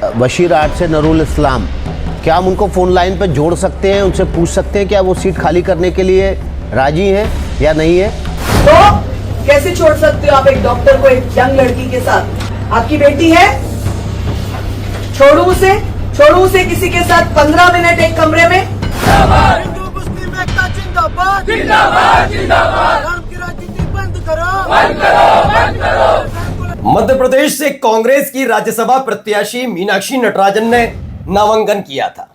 बशीर हाट से नूरुल इस्लाम, क्या हम उनको फ़ोन लाइन पर जोड़ सकते हैं, उनसे पूछ सकते हैं क्या वो सीट खाली करने के लिए राजी हैं या नहीं है? तो कैसे छोड़ सकते हो आप एक डॉक्टर को एक यंग लड़की के साथ? आपकी बेटी है, छोड़ू उसे किसी के साथ 15 मिनट एक कमरे में? हिंदू मुस्लिम एकता जिंदाबाद जिंदाबाद जिंदाबाद। धर्म की राजनीति बंद करो। मध्य प्रदेश से कांग्रेस की राज्यसभा प्रत्याशी मीनाक्षी नटराजन ने नामांकन किया था।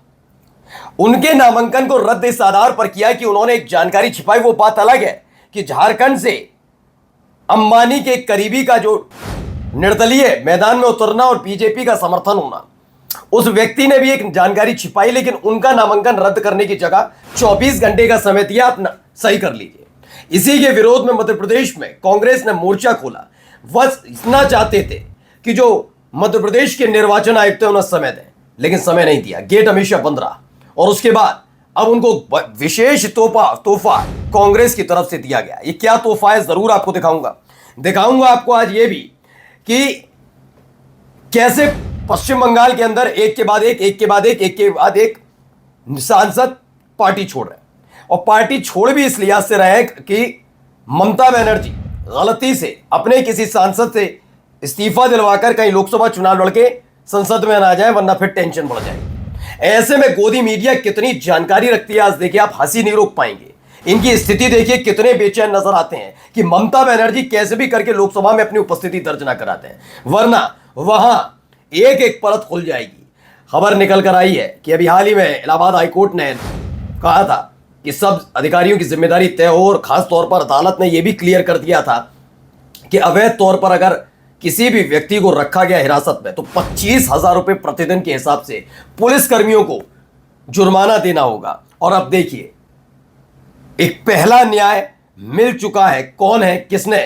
उनके नामांकन को रद्द इस आधार पर किया कि उन्होंने एक जानकारी छिपाई। वो बात अलग है कि झारखंड से अंबानी के करीबी का जो निर्दलीय मैदान में उतरना और बीजेपी का समर्थन होना, उस व्यक्ति ने भी एक जानकारी छिपाई, लेकिन उनका नामांकन रद्द करने की जगह 24 घंटे का समय दिया। आप सही कर लीजिए। इसी के विरोध में मध्य प्रदेश में कांग्रेस ने मोर्चा खोला। बस इतना चाहते थे कि जो मध्य प्रदेश के निर्वाचन आयुक्त हैं उन्हें समय दें, लेकिन समय नहीं दिया। गेट हमेशा बंद रहा। और उसके बाद अब उनको विशेष तोहफा कांग्रेस की तरफ से दिया गया। ये क्या तोहफा है जरूर आपको दिखाऊंगा आपको आज ये भी कि कैसे पश्चिम बंगाल के अंदर एक के बाद एक सांसद पार्टी छोड़ रहे हैं। और पार्टी छोड़ भी इस लिहाज से रहे हैं कि ममता बनर्जी गलती से अपने किसी सांसद से इस्तीफा दिलवाकर कहीं लोकसभा चुनाव लड़के संसद में ना जाए, वरना फिर टेंशन बढ़ जाएगी। ऐसे में गोदी मीडिया कितनी जानकारी रखती है, आज देखिए आप हंसी नहीं रोक पाएंगे। इनकी स्थिति देखिए, कितने बेचैन नजर आते हैं कि ममता बनर्जी कैसे भी करके लोकसभा में अपनी उपस्थिति दर्ज ना कराते हैं, वरना वहां एक एक परत खुल जाएगी। खबर निकल कर आई है कि अभी हाल ही में इलाहाबाद हाईकोर्ट ने कहा था कि सब अधिकारियों की जिम्मेदारी तय हो, और खास तौर पर अदालत ने यह भी क्लियर कर दिया था कि अवैध तौर पर अगर किसी भी व्यक्ति को रखा गया हिरासत में तो 25,000 रुपए प्रतिदिन के हिसाब से पुलिस कर्मियों को जुर्माना देना होगा। और अब देखिए, एक पहला न्याय मिल चुका है। कौन है, किसने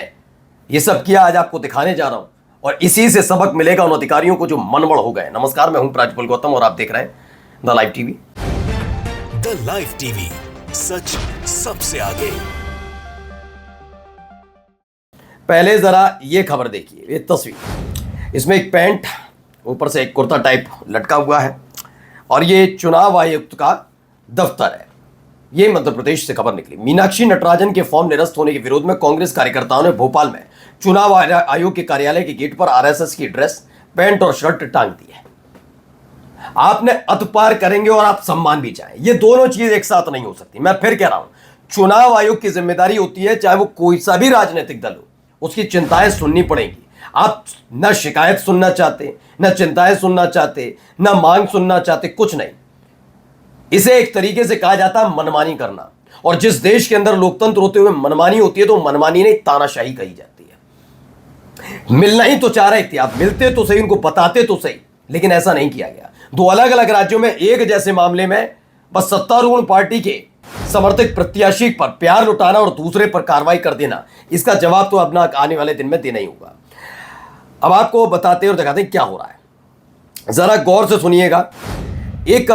ये सब किया, आज आपको दिखाने जा रहा हूं, और इसी से सबक मिलेगा उन अधिकारियों को जो मनमड़ हो गए। नमस्कार, मैं हूं प्राजपल गौतम और आप देख रहे हैं the live TV. The live TV, सच सबसे आगे। पहले जरा ये खबर देखिए, ये तस्वीर, इसमें एक पैंट, ऊपर से एक कुर्ता टाइप लटका हुआ है, और ये चुनाव आयुक्त का दफ्तर है। ये मध्य प्रदेश से खबर निकली। मीनाक्षी नटराजन के फॉर्म निरस्त होने के विरोध में कांग्रेस कार्यकर्ताओं ने भोपाल में चुनाव आयोग के कार्यालय के गेट पर आरएसएस की ड्रेस, पैंट और शर्ट टांग दी है। आपने अत पार करेंगे और आप सम्मान भी चाहें, ये दोनों चीज एक साथ नहीं हो सकती। मैं फिर कह रहा हूं, चुनाव आयोग की जिम्मेदारी होती है, चाहे वो कोई सा भी राजनीतिक दल हो, उसकी चिंताएं सुननी पड़ेंगी। आप न शिकायत सुनना चाहते, न चिंताएं सुनना चाहते, न मांग सुनना चाहते, कुछ नहीं। इसे एक तरीके से कहा जाता है मनमानी करना। और जिस देश के अंदर लोकतंत्र होते हुए मनमानी होती है तो मनमानी नहीं, तानाशाही कही जाती है। मिलना ही तो चाह रहे थे आप, मिलते तो सही, उनको बताते तो सही, लेकिन ऐसा नहीं किया गया। दो अलग अलग राज्यों में एक जैसे मामले में बस सत्तारूढ़ पार्टी के समर्थक प्रत्याशी पर प्यार लुटाना और दूसरे पर कार्रवाई कर देना, इसका जवाब तो अपना आने वाले दिन में देना ही होगा। अब आपको बताते और दिखाते क्या हो रहा है, जरा गौर से सुनिएगा। एक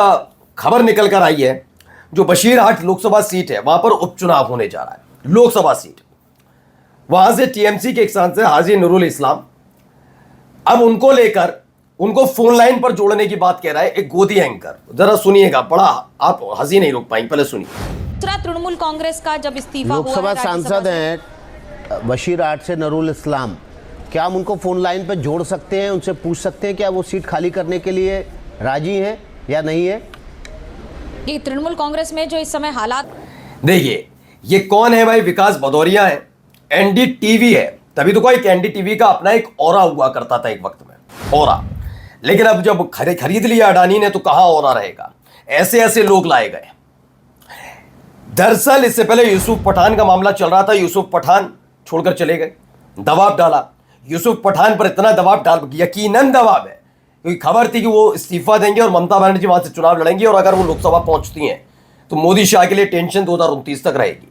खबर निकल कर आई है, जो बशीरहाट लोकसभा सीट है, वहां पर उपचुनाव होने जा रहा है, लोकसभा सीट। वहां से टीएमसी के एक सांसद हाजी नूरुल इस्लाम, अब उनको लेकर उनको फोन लाइन पर जोड़ने की बात कह रहा है एक गोदी एंकर। जरा सुनिएगा, बड़ा आप हंसी नहीं रोक पाएंगे, पहले सुनिए। तृणमूल कांग्रेस का जब इस्तीफा हुआ, लोकसभा सांसद हैं बशीर हाट से नूरुल इस्लाम, क्या हम उनको फोन लाइन पर जोड़ सकते हैं, उनसे पूछ सकते हैं क्या वो सीट खाली करने के लिए राजी हैं या नहीं है? ये तृणमूल कांग्रेस में जो इस समय हालात, देखिए ये कौन है भाई, विकास भदौरिया है, एनडीटीवी है। तभी तो कोई एनडीटीवी का अपना एक ऑरा हुआ करता था एक वक्त में, ऑरा। लेकिन अब जब खरीद लिया अडानी ने तो कहां ऑरा रहेगा। ऐसे ऐसे लोग लाए गए। दरअसल इससे पहले यूसुफ पठान का मामला चल रहा था, यूसुफ पठान छोड़कर चले गए, दबाव डाला। यूसुफ पठान पर इतना दबाव डाल, यकीनन दबाव है, क्योंकि खबर थी कि वो इस्तीफा देंगे और ममता बनर्जी वहां से चुनाव लड़ेंगी, और अगर वो लोकसभा पहुंचती हैं तो मोदी शाह के लिए टेंशन 2029 तक रहेगी।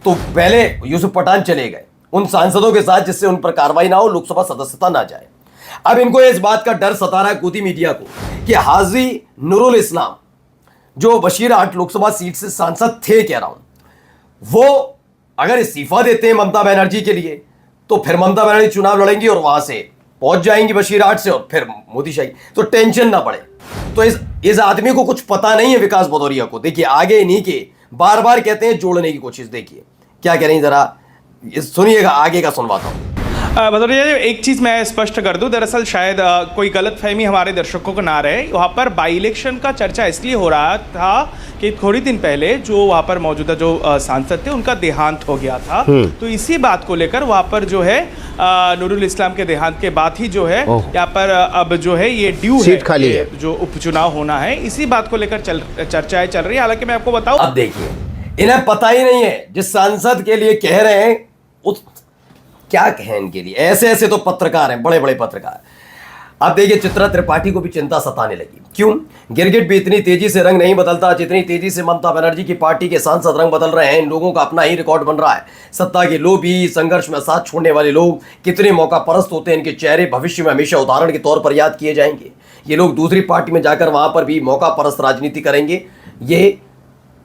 तो पहले यूसुफ पठान चले गए उन सांसदों के साथ जिससे उन पर कार्रवाई ना हो, लोकसभा सदस्यता ना जाए। अब इनको इस बात का डर सता रहा है गोदी मीडिया को कि हाजी नूरुल इस्लाम जो बशीरहाट लोकसभा सीट से सांसद थे, कह रहा हूं, वो अगर इस्तीफा देते हैं ममता बनर्जी के लिए तो फिर ममता बनर्जी चुनाव लड़ेंगी और वहां से पहुंच जाएंगी बशीरहाट से और फिर मोदीशाही, तो टेंशन ना पड़े। तो इस आदमी को कुछ पता नहीं है विकास भदौरिया को। देखिए आगे इन्हीं के बार बार कहते हैं जोड़ने की कोशिश, देखिए क्या कह रही हैं, जरा सुनिएगा, आगे का सुनवाता हूं। भदौरिया जी, एक चीज़ मैं स्पष्ट कर दूं, दरअसल शायद कोई गलतफहमी हमारे दर्शकों को ना रहे। वहाँ पर बाई इलेक्शन का चर्चा इसलिए हो रहा था कि थोड़ी दिन पहले जो वहाँ पर मौजूदा जो सांसद थे उनका देहांत हो गया था, तो इसी बात को लेकर वहाँ पर जो है नूरुल इस्लाम के देहांत के बाद ही जो है यहाँ पर अब जो है ये ड्यू सीट खाली है, जो उपचुनाव होना है, इसी बात को लेकर चर्चाएं चल रही है। हालांकि मैं आपको बताऊं, अब देखिए इन्हें पता ही नहीं है, जिस सांसद के लिए कह रहे हैं उस क्या कहें इनके लिए, ऐसे ऐसे तो पत्रकार हैं, बड़े बड़े पत्रकार। अब देखिए चित्रा त्रिपाठी को भी चिंता सताने लगी। क्यों? गिरगिट भी इतनी तेजी से रंग नहीं बदलता जितनी तेजी से ममता बनर्जी की पार्टी के सांसद रंग बदल रहे हैं। इन लोगों का अपना ही रिकॉर्ड बन रहा है। सत्ता के लोभी, संघर्ष में साथ छोड़ने वाले लोग कितने मौका परस्त होते हैं। इनके चेहरे भविष्य में हमेशा उदाहरण के तौर पर याद किए जाएंगे। ये लोग दूसरी पार्टी में जाकर वहां पर भी मौका परस्त राजनीति करेंगे। ये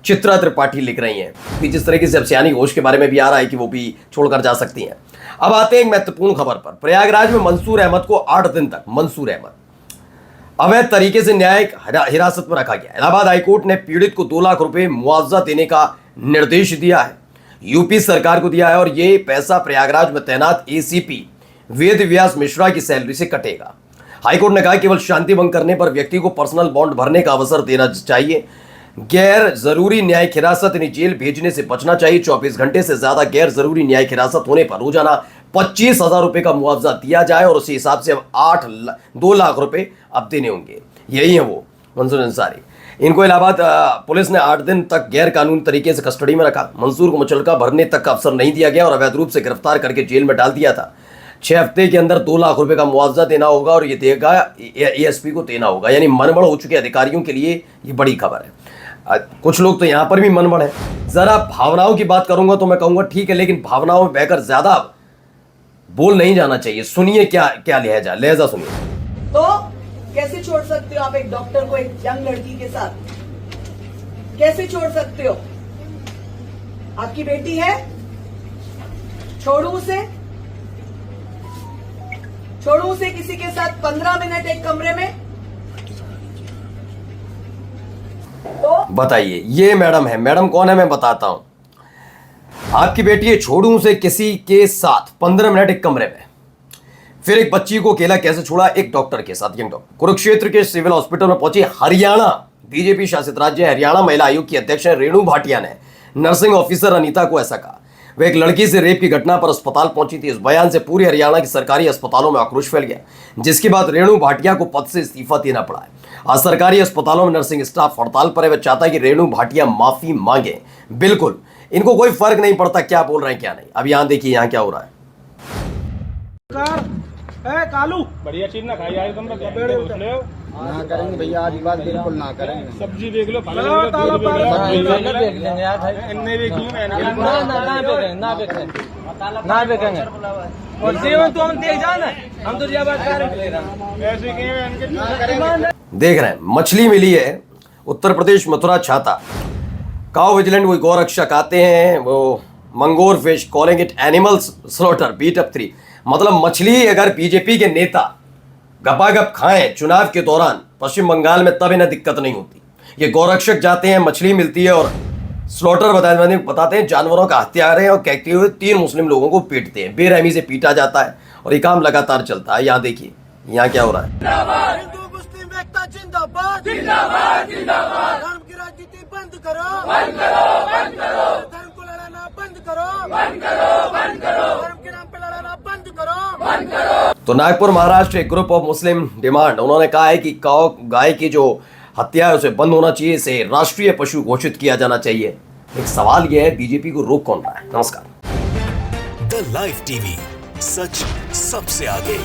चित्रा त्रिपाठी लिख रही हैं कि जिस तरीके से अब सयानी घोष के बारे में भी आ रहा है कि वो भी छोड़कर जा सकती हैं। अब आते हैं एक महत्वपूर्ण खबर पर। प्रयागराज में मंसूर अहमद को 8 दिन तक अवैध तरीके से न्यायिक हिरासत में रखा गया। इलाहाबाद हाईकोर्ट ने पीड़ित को 2 लाख रुपए मुआवजा देने का निर्देश दिया है, यूपी सरकार को दिया है, और ये पैसा प्रयागराज में तैनात एसीपी वेद व्यास मिश्रा की सैलरी से कटेगा। हाईकोर्ट ने कहा केवल शांति भंग करने पर व्यक्ति को पर्सनल बॉन्ड भरने का अवसर देना चाहिए। गैर जरूरी न्यायिक हिरासत यानी जेल भेजने से बचना चाहिए। 24 घंटे से ज्यादा गैर जरूरी न्यायिक हिरासत होने पर रोजाना 25,000 रुपए का मुआवजा दिया जाए और उसी हिसाब से अब 2 लाख रुपए अब देने होंगे। यही है वो मंसूर अंसारी। इनको इलाहाबाद पुलिस ने 8 दिन तक गैर कानूनी तरीके से कस्टडी में रखा। मंसूर को मुचलका भरने तक का अवसर नहीं दिया गया और अवैध रूप से गिरफ्तार करके जेल में डाल दिया था। 6 हफ्ते के अंदर 2 लाख रुपए का मुआवजा देना होगा और ये देगा एएसपी को देना होगा। यानी मनमड़ हो चुके अधिकारियों के लिए ये बड़ी खबर है। कुछ लोग तो यहां पर भी मनमड़ है। जरा भावनाओं की बात करूंगा तो मैं कहूंगा ठीक है, लेकिन भावनाओं में बहकर ज्यादा बोल नहीं जाना चाहिए। सुनिए क्या लहजा सुनिए। तो कैसे छोड़ सकते हो आप एक डॉक्टर को एक यंग लड़की के साथ? कैसे छोड़ सकते हो? आपकी बेटी है, छोड़ू उसे किसी के साथ 15 मिनट एक कमरे में? बताइए, ये मैडम है। मैडम कौन है मैं बताता हूं। आपकी बेटी है, छोड़ू उसे किसी के साथ 15 मिनट एक कमरे में। फिर एक बच्ची को अकेला कैसे छोड़ा? एक डॉक्टर के साथ, यंग डॉक्टर। कुरुक्षेत्र के सिविल हॉस्पिटल में पहुंची हरियाणा बीजेपी शासित राज्य हरियाणा महिला आयोग की अध्यक्ष रेणु भाटिया ने नर्सिंग ऑफिसर अनीता को ऐसा कहा। वह एक लड़की से रेप की घटना पर अस्पताल पहुंची थी। इस बयान से पूरी हरियाणा की सरकारी अस्पतालों में आक्रोश फैल गया, जिसके बाद रेणु भाटिया को पद से इस्तीफा देना पड़ा है। आज सरकारी अस्पतालों में नर्सिंग स्टाफ हड़ताल पर है। वह चाहता है कि रेणु भाटिया माफी मांगे। बिल्कुल, इनको कोई फर्क नहीं पड़ता क्या बोल रहे हैं क्या नहीं। अब यहाँ देखिए यहाँ क्या हो रहा है। कालू बढ़िया चीज ना खाई एकदम ना करेंगे भैया, आज बात बिल्कुल ना करेंगे। सब्जी देख लो, ना बेचेंगे और सेवन तो हम देख जाना, हम तो देख रहे हैं मछली मिली है। उत्तर प्रदेश मथुरा छाता काउ विजिलेंट वो गौरक्षक आते हैं, वो मंगोर fish calling it animals slaughter beat up 3। मतलब मछली अगर बीजेपी के नेता गपागप खाएं चुनाव के दौरान पश्चिम बंगाल में तब इन्हें दिक्कत नहीं होती। ये गौरक्षक जाते हैं, मछली मिलती है और स्लॉटर बताते हैं जानवरों का हत्या करें और कहते हुए 3 मुस्लिम लोगों को पीटते हैं। बेरहमी से पीटा जाता है और ये काम लगातार चलता है। यहाँ देखिए यहाँ क्या हो रहा है। हिंदू मुस्लिम एकता जिंदाबाद, जिंदाबाद, जिंदाबाद। धर्म की राजनीति बंद करो, बंद करो, बंद करो। धर्म को लड़ाना बंद करो, बंद करो, बंद करो। धर्म के नाम पे लड़ाना बंद करो, बंद करो। तो नागपुर महाराष्ट्र एक ग्रुप ऑफ मुस्लिम डिमांड, उन्होंने कहा है कि गाय की जो हत्या है उसे बंद होना चाहिए, इसे राष्ट्रीय पशु घोषित किया जाना चाहिए। एक सवाल यह है, बीजेपी को रोक कौन रहा है? नमस्कार। द लाइव टीवी, सच सबसे आगे।